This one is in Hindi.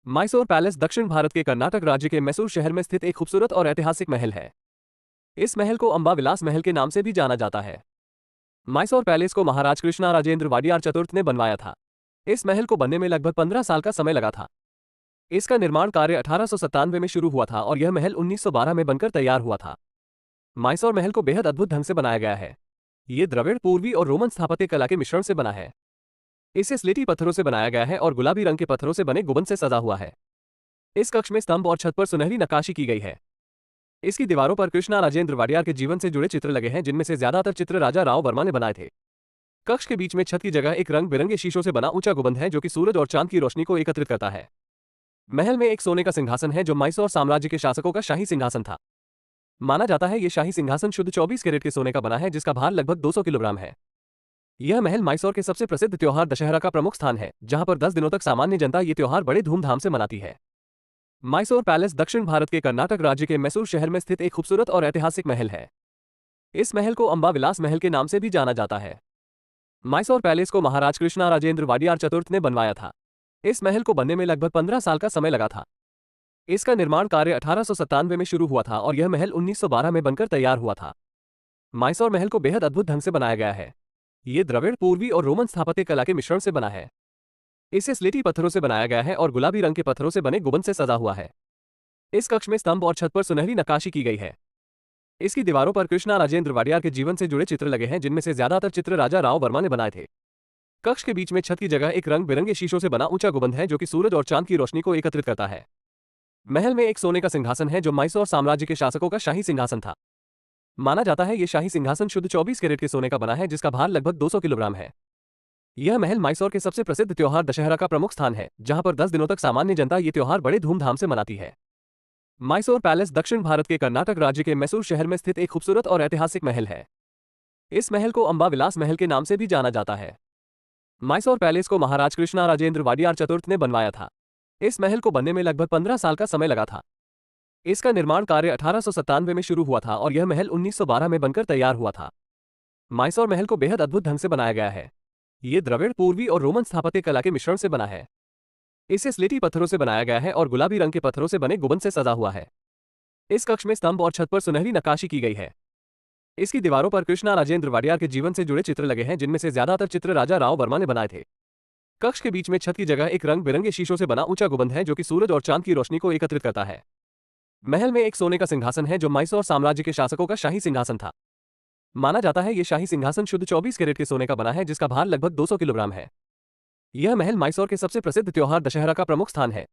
मैसूर पैलेस दक्षिण भारत के कर्नाटक राज्य के मैसूर शहर में स्थित एक खूबसूरत और ऐतिहासिक महल है। इस महल को अंबा विलास महल के नाम से भी जाना जाता है। मैसूर पैलेस को महाराज कृष्णराजेंद्र वाडियार चतुर्थ ने बनवाया था। इस महल को बनने में लगभग 15 साल का समय लगा था। इसका निर्माण कार्य 1897 में शुरू हुआ था और यह महल 1912 में बनकर तैयार हुआ था। मैसूर महल को बेहद अद्भुत ढंग से बनाया गया है। ये द्रविड़, पूर्वी और रोमन स्थापत्य कला के मिश्रण से बना है। इसे स्लेटी पत्थरों से बनाया गया है और गुलाबी रंग के पत्थरों से बने गुंबद से सजा हुआ है। इस कक्ष में स्तंभ और छत पर सुनहरी नक्काशी की गई है। इसकी दीवारों पर कृष्णराजेंद्र वाडियार के जीवन से जुड़े चित्र लगे हैं, जिनमें से ज्यादातर चित्र राजा राव वर्मा ने बनाए थे। कक्ष के बीच में छत की जगह एक रंग बिरंगे शीशों से बना ऊंचा गुंबद है, जो कि सूरज और चांद की रोशनी को एकत्रित करता है। महल में एक सोने का सिंहासन है, जो मैसूर साम्राज्य के शासकों का शाही सिंहासन था। माना जाता है ये शाही सिंहासन शुद्ध 24 कैरेट के सोने का बना है, जिसका भार लगभग 200 किलोग्राम है। यह महल मैसूर के सबसे प्रसिद्ध त्योहार दशहरा का प्रमुख स्थान है, जहां पर 10 दिनों तक सामान्य जनता ये त्योहार बड़े धूमधाम से मनाती है। मैसूर पैलेस दक्षिण भारत के कर्नाटक राज्य के मैसूर शहर में स्थित एक खूबसूरत और ऐतिहासिक महल है। इस महल को अंबा विलास महल के नाम से भी जाना जाता है। मैसूर पैलेस को महाराज कृष्णराजेंद्र वाडियार चतुर्थ ने बनवाया था। इस महल को बनने में लगभग 15 साल का समय लगा था। इसका निर्माण कार्य 1897 में शुरू हुआ था और यह महल 1912 में बनकर तैयार हुआ था। मैसूर महल को बेहद अद्भुत ढंग से बनाया गया है। ये द्रविड़, पूर्वी और रोमन स्थापत्य कला के मिश्रण से बना है। इसे स्लेटी पत्थरों से बनाया गया है और गुलाबी रंग के पत्थरों से बने गुंबद से सजा हुआ है। इस कक्ष में स्तंभ और छत पर सुनहरी नक्काशी की गई है। इसकी दीवारों पर कृष्णराजेंद्र वाडियार के जीवन से जुड़े चित्र लगे हैं, जिनमें से ज्यादातर चित्र राजा राव वर्मा ने बनाए थे। कक्ष के बीच में छत की जगह एक रंग बिरंगे शीशों से बना ऊंचा गुंबद है, जो कि सूरज और चांद की रोशनी को एकत्रित करता है। महल में एक सोने का सिंहासन है, जो मैसूर साम्राज्य के शासकों का शाही सिंहासन था। माना जाता है ये शाही सिंहासन शुद्ध 24 कैरेट के सोने का बना है, जिसका भार लगभग 200 किलोग्राम है। यह महल मैसूर के सबसे प्रसिद्ध त्योहार दशहरा का प्रमुख स्थान है, जहां पर 10 दिनों तक सामान्य जनता ये त्योहार बड़े धूमधाम से मनाती है। मैसूर पैलेस दक्षिण भारत के कर्नाटक राज्य के मैसूर शहर में स्थित एक खूबसूरत और ऐतिहासिक महल है। इस महल को अंबा विलास महल के नाम से भी जाना जाता है। मैसूर पैलेस को महाराज कृष्णराजेंद्र वाडियार चतुर्थ ने बनवाया था। इस महल को बनने में लगभग 15 साल का समय लगा था। इसका निर्माण कार्य 1897 में शुरू हुआ था और यह महल 1912 में बनकर तैयार हुआ था। मैसूर महल को बेहद अद्भुत ढंग से बनाया गया है। ये द्रविड़, पूर्वी और रोमन स्थापत्य कला के मिश्रण से बना है। इसे स्लेटी पत्थरों से बनाया गया है और गुलाबी रंग के पत्थरों से बने गुंबद से सजा हुआ है। इस कक्ष में स्तंभ और छत पर सुनहरी नक्काशी की गई है। इसकी दीवारों पर कृष्णराजेंद्र वाडियार के जीवन से जुड़े चित्र लगे हैं, जिनमें से ज्यादातर चित्र राजा राव वर्मा ने बनाए थे। कक्ष के बीच में छत की जगह एक रंग बिरंगे शीशों से बना ऊंचा गुंबद है, जो कि सूरज और चांद की रोशनी को एकत्रित करता है। महल में एक सोने का सिंहासन है, जो मैसूर साम्राज्य के शासकों का शाही सिंहासन था। माना जाता है ये शाही सिंहासन शुद्ध 24 कैरेट के सोने का बना है, जिसका भार लगभग 200 किलोग्राम है। यह महल मैसूर के सबसे प्रसिद्ध त्योहार दशहरा का प्रमुख स्थान है।